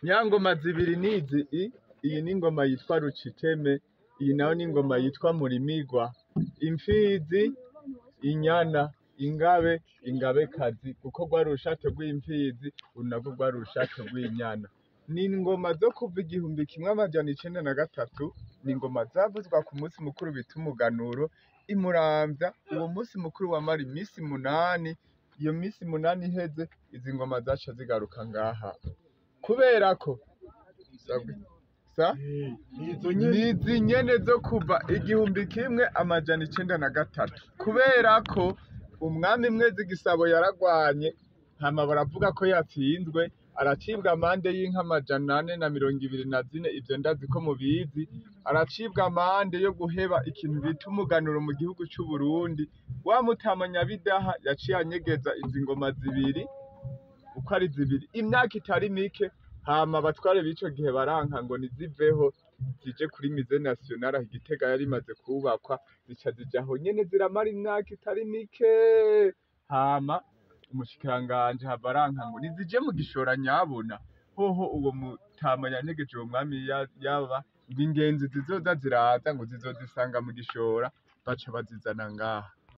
Nyangoma zibiri nizi, iyi ni ingoma yitwa RUCITÉME, iyi nayo ni ingoma yitwa MÚRIMÍRWA. Imfizi, inyana, ingabe, ingabekazi, kuko rwari urushato rw'imfizi, uru narwo rwari urushato rw'inyana. Ni ingoma zo kuva 1903, ni ingoma zavuzwa ku munsi mukuru bita umuganuro i Muramvya. Uwo munsi mukuru wamara imisi 8, iyo misi 8 iheze, izi ngoma zaca zigaruka ngaha. Kubera ko nizi nyene zo kuva 1903, kubera ko umwami Mwezi Gisabo yaragwanye, hama baravuga ko yatsinzwe, aracibwa amande y'inka 424, ivyo ndazi ko mubizi. Aracibwa amande yo guheba ikintu bita umuganuro mu gihugu c'u Burundi. Wa Mutama Nyabidaha yaciye anyegeza izi ngoma zibiri, uko ari zibiri, imyaka itari mike. Hama abatware b'ico gihe baranka ngo niziveho zije kuri Musée National aho Igitega yari imaze kubakwa, zica zijaho nyene ziramara imyaka itari mike. Hama umushikiranganji hava aranka ngo nizije mu Gishora nyabuna. Hoho uwo Mutama yanyegeje uwo mwami yaba ngo ingenzi zizoza ziraza ngo zizozisanga mu Gishora, baca bazizana ngaha.